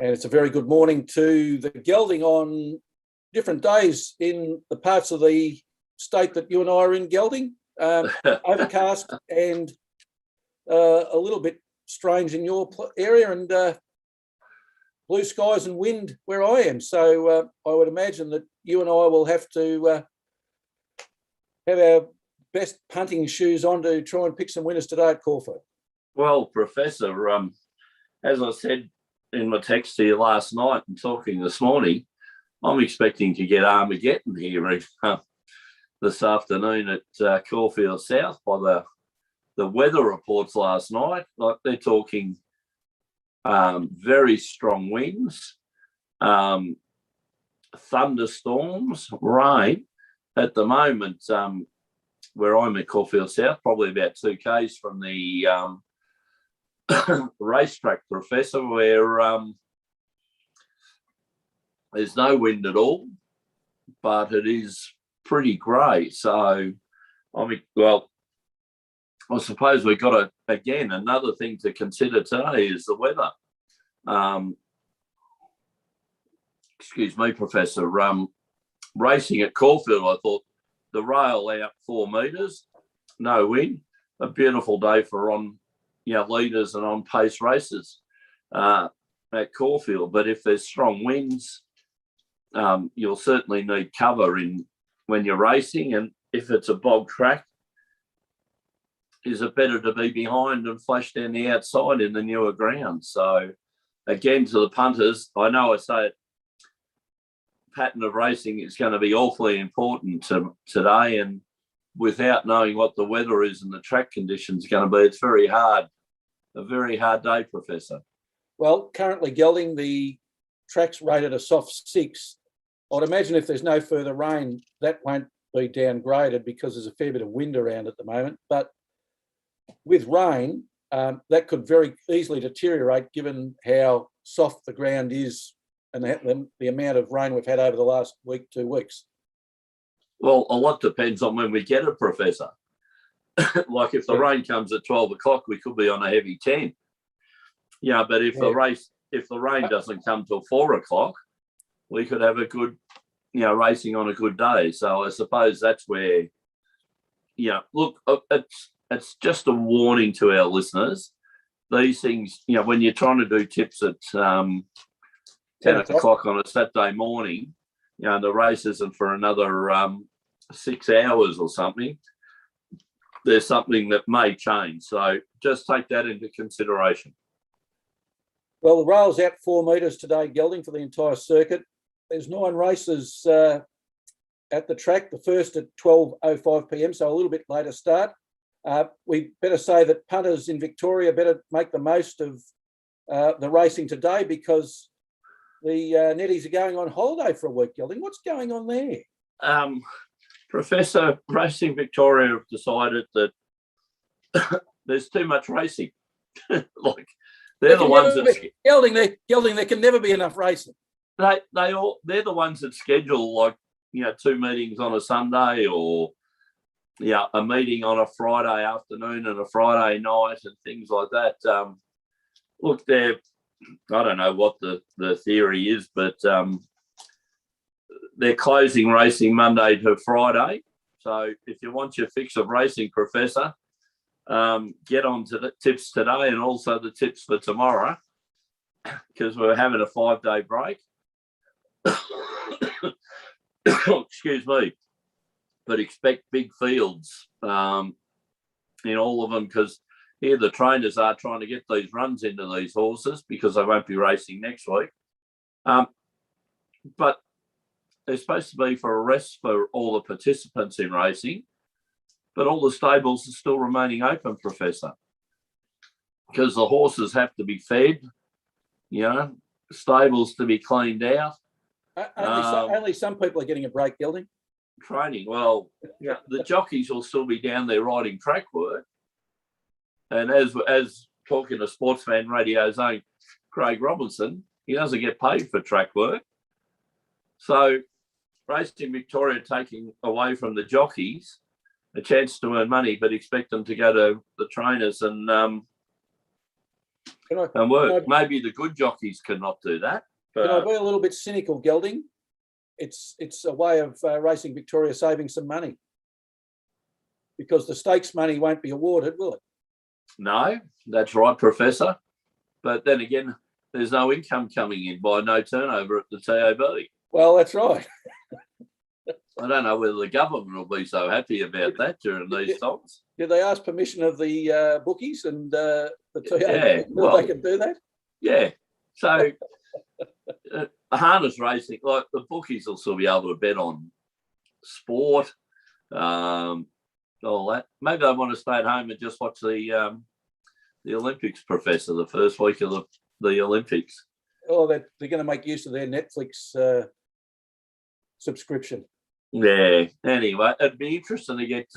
And it's a very good morning to the Gelding on different days in the parts of the state that you and I are in, Gelding. Overcast and a little bit strange in your area, and blue skies and wind where I am. So I would imagine that you and I will have to have our best punting shoes on to try and pick some winners today at Caulfield. Well, Professor, as I said in my text to you last night and talking this morning, I'm expecting to get Armageddon here this afternoon at Caulfield South by the weather reports last night. Like, they're talking very strong winds, thunderstorms, rain. At the moment, where I'm at Caulfield South, probably about 2 k's from the racetrack, Professor, where there's no wind at all, but it is pretty grey. So, I suppose we've got another thing to consider today is the weather. Excuse me, Professor. Racing at Caulfield, I thought the rail out 4 metres, no wind, a beautiful day for leaders and on pace races at Caulfield. But if there's strong winds, you'll certainly need cover when you're racing. And if it's a bog track, is it better to be behind and flash down the outside in the newer ground? So again, to the punters, I know I say it, pattern of racing is going to be awfully important today, and without knowing what the weather is and the track conditions are going to be, it's a very hard day, Professor. Well, currently, Gelding, the track's rated a soft 6. I'd imagine if there's no further rain, that won't be downgraded because there's a fair bit of wind around at the moment. But with rain, that could very easily deteriorate given how soft the ground is and the amount of rain we've had over the last week, 2 weeks. Well, a lot depends on when we get it, Professor. Like if the rain comes at 12 o'clock, we could be on a heavy 10. Yeah, but if the rain doesn't come till 4 o'clock, we could have a good, racing on a good day. So I suppose that's where, look, it's just a warning to our listeners. These things, when you're trying to do tips at 10 o'clock on a Saturday morning, the race isn't for another 6 hours or something. There's something that may change. So just take that into consideration. Well, the rail's out 4 metres today, Gelding, for the entire circuit. There's 9 races at the track, the first at 12:05 p.m, so a little bit later start. We better say that punters in Victoria better make the most of the racing today because the netties are going on holiday for a week, Gelding. What's going on there? Professor, Racing Victoria have decided that there's too much racing. Like they're the ones that Gelding. There can never be enough racing. They're the ones that schedule 2 meetings on a Sunday or a meeting on a Friday afternoon and a Friday night and things like that. Look, I don't know what the theory is, but they're closing racing Monday to Friday. So if you want your fix of racing, Professor, get on to the tips today and also the tips for tomorrow because we're having a 5-day break. Excuse me. But expect big fields in all of them because here the trainers are trying to get these runs into these horses because they won't be racing next week. But they're supposed to be for a rest for all the participants in racing, but all the stables are still remaining open, Professor, because the horses have to be fed, stables to be cleaned out. Only some people are getting a break, Gelding. Training. Well, the jockeys will still be down there riding track work. And as talking to Sportsman Radio's own Craig Robinson, he doesn't get paid for track work. So Racing Victoria taking away from the jockeys a chance to earn money, but expect them to go to the trainers and and work. Maybe the good jockeys cannot do that. But can I be a little bit cynical, Gelding? It's a way of Racing Victoria saving some money, because the stakes money won't be awarded, will it? No, that's right, Professor. But then again, there's no income coming in by no turnover at the TAB. Well, that's right. I don't know whether the government will be so happy about that during these times. Did they ask permission of the bookies and the TAB? Yeah, well, they can do that? Yeah. So harness racing, like the bookies will still be able to bet on sport, all that. Maybe they want to stay at home and just watch the Olympics, Professor, the first week of the Olympics. Oh, they're going to make use of their Netflix subscription. Yeah. Anyway, it'd be interesting to get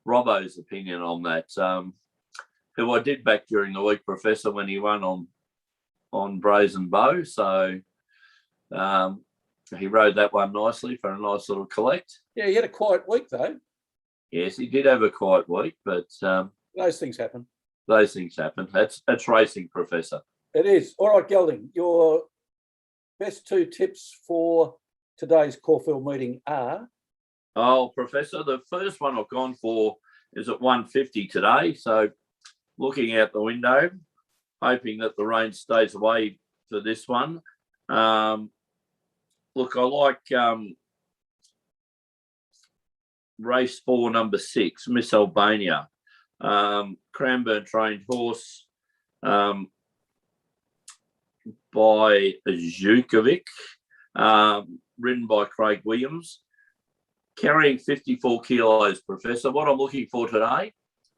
Robbo's opinion on that, who I did back during the week, Professor, when he won on Brazen Bow. So he rode that one nicely for a nice little collect. Yeah, he had a quiet week, though. Yes, he did have a quiet week, but those things happen. Those things happen. That's racing, Professor. It is. All right, Gelding, your best two tips for today's Caulfield meeting are? Oh, Professor, the first one I've gone for is at 150 today. So looking out the window, hoping that the rain stays away for this one. Look, I like race 4, number 6, Miss Albania. Cranbourne trained horse by Zhukovic, ridden by Craig Williams, carrying 54 kilos, Professor. What I'm looking for today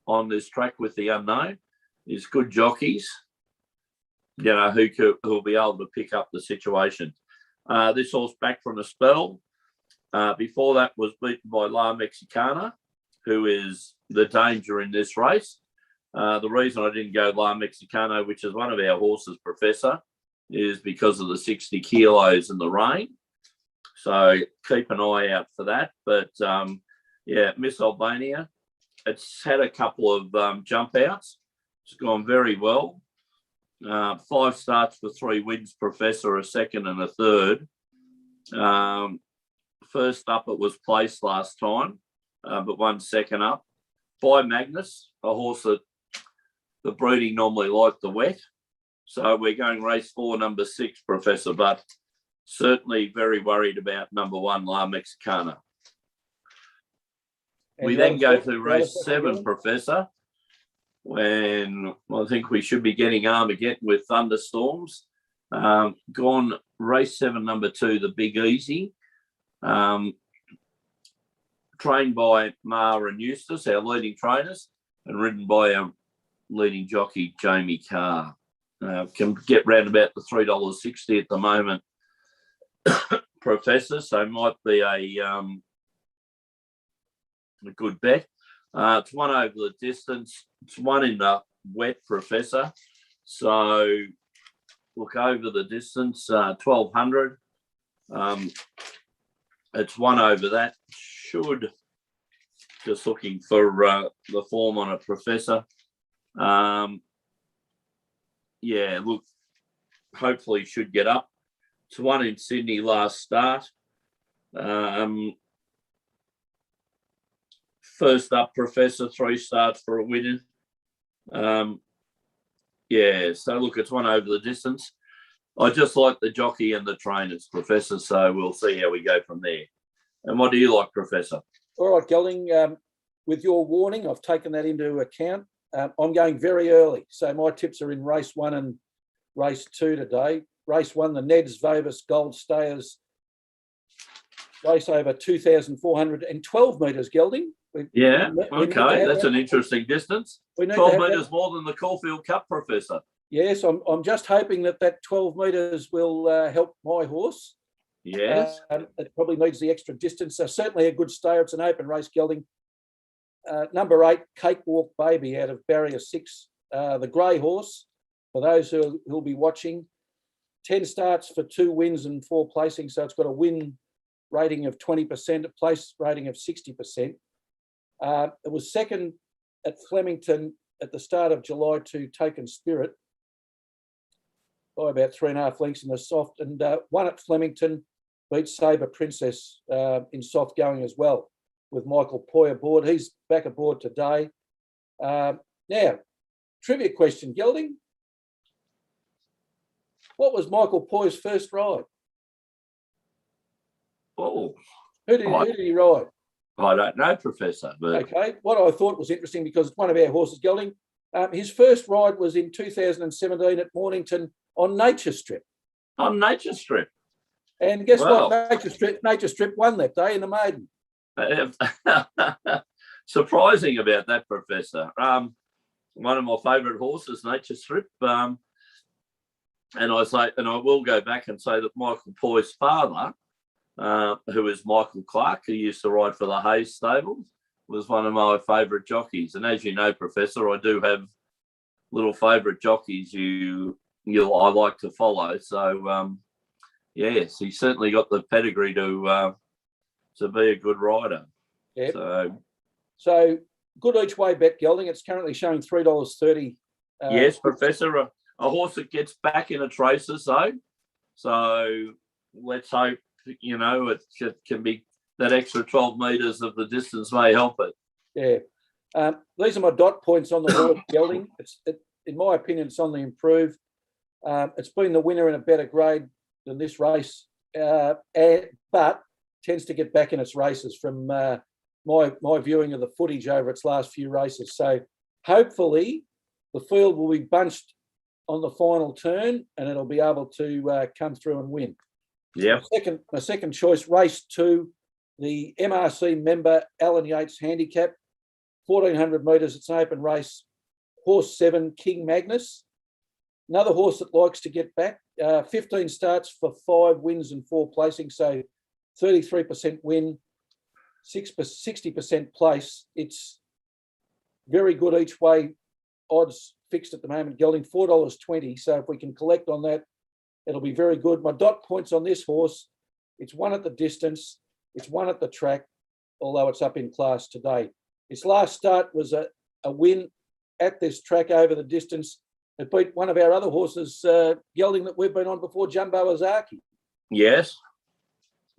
on this track with the unknown is good jockeys, who will be able to pick up the situation. This horse back from a spell. Before that was beaten by La Mexicana, who is the danger in this race. The reason I didn't go La Mexicana, which is one of our horses, Professor, is because of the 60 kilos in the rain. So keep an eye out for that. But, Miss Albania, it's had a couple of jump outs. It's gone very well. 5 starts for 3 wins, Professor, a second and a third. First up, it was placed last time, but 1 second up by Magnus, a horse that the breeding normally like the wet. So we're going race 4, number 6, Professor, but certainly very worried about number 1, La Mexicana. We then go to race 7, Professor, when I think we should be getting Armageddon with thunderstorms. Gone race 7, number 2, the Big Easy. Trained by Ma and Eustace, our leading trainers, and ridden by our leading jockey, Jamie Carr. Can get round about the $3.60 at the moment, Professor, so might be a good bet. It's 1 over the distance. It's 1 in the wet, Professor. So look over the distance, 1,200. It's 1 over that. Should, just looking for the form on it, Professor. Look, hopefully should get up. It's 1 in Sydney last start. First up, Professor, 3 starts for a winner. So look, it's 1 over the distance. I just like the jockey and the trainers, Professor, so we'll see how we go from there. And what do you like, Professor? All right, Gelding, with your warning, I've taken that into account. I'm going very early, so my tips are in race 1 and race 2 today. Race 1, the Neds Vovis Gold Stayers, race over 2,412 metres, Gelding. That's an interesting distance. 12 metres more than the Caulfield Cup, Professor. Yes, I'm just hoping that 12 metres will help my horse. Yes. It probably needs the extra distance. Certainly a good stayer. It's an open race, Gelding. Number 8, Cakewalk Baby out of barrier 6, the grey horse. For those who'll be watching, 10 starts for 2 wins and 4 placings. So it's got a win rating of 20%, a place rating of 60%. It was second at Flemington at the start of July to Token Spirit. by about 3.5 lengths in the soft, and won at Flemington, beat Sabre Princess in soft going as well, with Michael Poy aboard. He's back aboard today. Now, trivia question, Gelding. What was Michael Poy's first ride? Oh, Who did he ride? I don't know, Professor. But Okay, what I thought was interesting, because it's one of our horses, Gelding, his first ride was in 2017 at Mornington on Nature Strip. on Nature Strip. And guess Wow. what? Nature Strip won that day in the maiden. Surprising about that, Professor. One of my favourite horses, Nature Strip. And I will go back and say that Michael Poy's father, who is Michael Clark, who used to ride for the Hayes stables, was one of my favourite jockeys. And as you know, Professor, I do have little favourite jockeys I like to follow. So yes, he's certainly got the pedigree to be a good rider. Yep. So good each way bet, Gelding. It's currently showing $3.30. Yes, Professor. A horse that gets back in its races, though. So let's hope, it can be that extra 12 metres of the distance may help it. Yeah. These are my dot points on the horse, Gelding. In my opinion, it's on the improve. It's been the winner in a better grade than this race, but tends to get back in its races from my viewing of the footage over its last few races. So hopefully the field will be bunched on the final turn and it'll be able to come through and win. Yeah. My second choice, race 2, the MRC member Alan Yates handicap, 1,400 metres. It's an open race. Horse 7, King Magnus. Another horse that likes to get back. 15 starts for 5 wins and 4 placings, so 33% win, 60% place. It's very good each way. Odds fixed at the moment, Gelding, $4.20. So if we can collect on that, it'll be very good. My dot points on this horse, it's won at the distance, it's won at the track, although it's up in class today. Its last start was a win at this track over the distance. It beat one of our other horses, Gelding, that we've been on before, Jumbo Ozaki. Yes.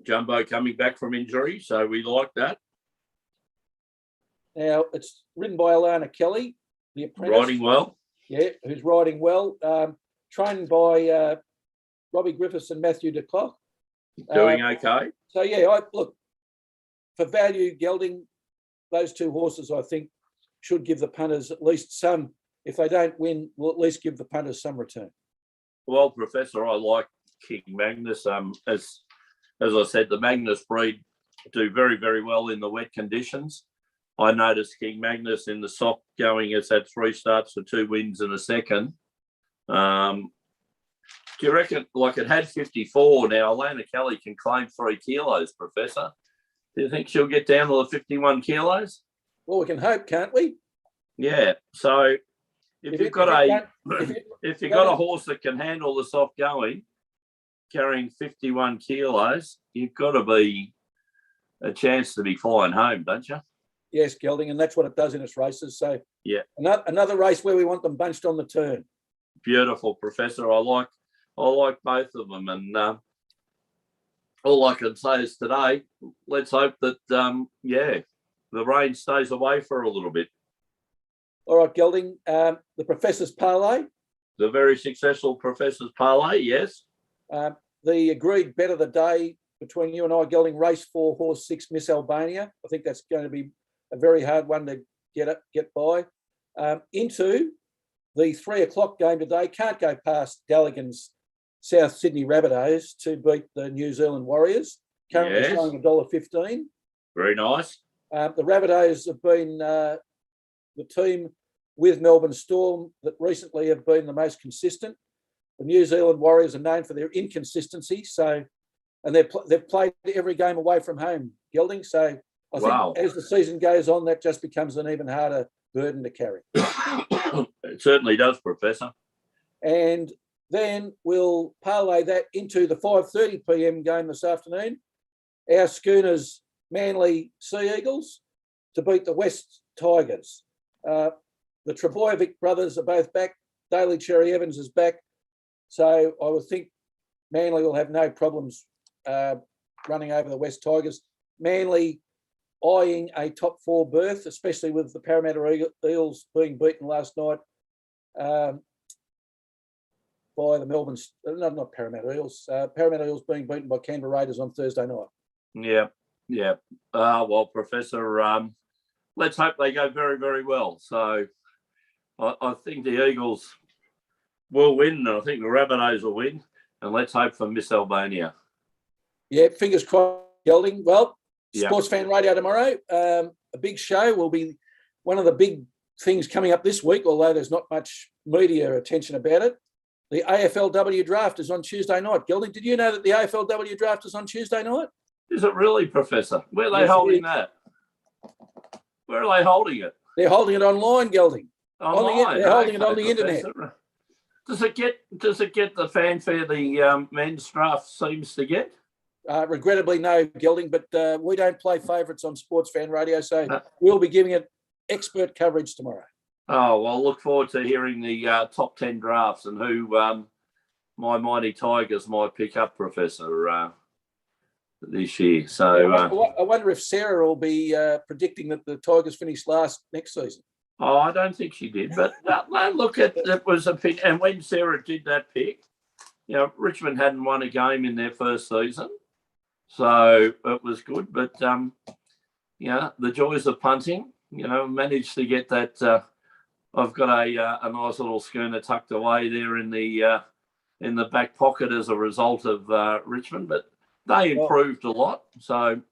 Jumbo coming back from injury, so we like that. Now, it's ridden by Alana Kelly, the apprentice. Riding well. Yeah, who's riding well. Trained by Robbie Griffiths and Matthew de Kock. Doing okay. So, yeah, look, for value, Gelding, those 2 horses, I think, should give the punters at least some. If they don't win, we'll at least give the punters some return. Well, Professor, I like King Magnus. As I said, the Magnus breed do very, very well in the wet conditions. I noticed King Magnus in the soft going has had 3 starts for 2 wins and a second. Do you reckon, like, it had 54, now Alana Kelly can claim 3 kilos, Professor? Do you think she'll get down to the 51 kilos? Well, we can hope, can't we? Yeah. So if you've got a horse that can handle the soft going, carrying 51 kilos, you've got to be a chance to be flying home, don't you? Yes, Gelding, and that's what it does in its races. So yeah, another race where we want them bunched on the turn. Beautiful, Professor. I like both of them, and all I can say is today, let's hope that the rain stays away for a little bit. All right, Gelding, the Professor's Parlay. The very successful Professor's Parlay, yes. The agreed bet of the day between you and I, Gelding, race 4, horse 6, Miss Albania. I think that's going to be a very hard one to get by. Into the 3 o'clock game today, can't go past Galligan's South Sydney Rabbitohs to beat the New Zealand Warriors. Currently showing $1.15. Very nice. The Rabbitohs have been the team with Melbourne Storm that recently have been the most consistent. The New Zealand Warriors are known for their inconsistency, and they've played every game away from home, Gelding. So I think as the season goes on, that just becomes an even harder burden to carry. It certainly does, Professor. And then we'll parlay that into the 5:30 p.m. game this afternoon. Our Schooners, Manly Sea Eagles, to beat the West Tigers. The Trebojevic brothers are both back. Daly Cherry Evans is back. So I would think Manly will have no problems running over the West Tigers. Manly eyeing a top 4 berth, especially with the Parramatta Eels being beaten last night by the Melbourne, not Parramatta Eels, Parramatta Eels being beaten by Canberra Raiders on Thursday night. Yeah. Well, Professor, let's hope they go very, very well. So I think the Eagles will win, and I think the Rabbitohs will win, and let's hope for Miss Albania. Yeah, fingers crossed, Gelding. Well, Sports Fan Radio tomorrow. A big show will be one of the big things coming up this week, although there's not much media attention about it. The AFLW draft is on Tuesday night. Gelding, did you know that the AFLW draft is on Tuesday night? Is it really, Professor? Where are they holding that? Where are they holding it? They're holding it online, Gelding. Online. They're holding it on the internet. Does it get the fanfare the men's draft seems to get? Regrettably, no, Gelding, but we don't play favourites on Sports Fan Radio, so we'll be giving it expert coverage tomorrow. Oh, well, look forward to hearing the top 10 drafts and who my mighty Tigers might pick up, Professor, this year. So I wonder if Sarah will be predicting that the Tigers finish last next season. Oh, I don't think she did. But look, it was a pick. And when Sarah did that pick, Richmond hadn't won a game in their first season. So it was good. But, the joys of punting, managed to get that. I've got a nice little schooner tucked away there in the back pocket as a result of Richmond. But they improved a lot. So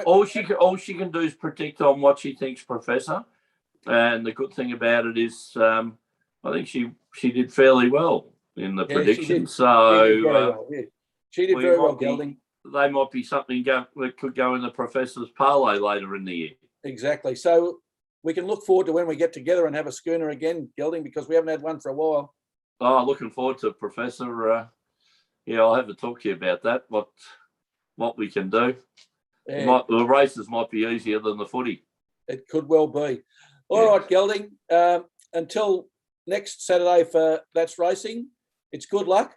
all she can do is predict on what she thinks, Professor. And the good thing about it is, I think she did fairly well in the prediction. She did very well, Gelding. They might be something that could go in the Professor's parlay later in the year. Exactly. So we can look forward to when we get together and have a schooner again, Gelding, because we haven't had one for a while. Oh, looking forward to it, Professor. I'll have to talk to you about that. What we can do. The races might be easier than the footy. It could well be. All right, Gelding. Until next Saturday for That's Racing, it's good luck.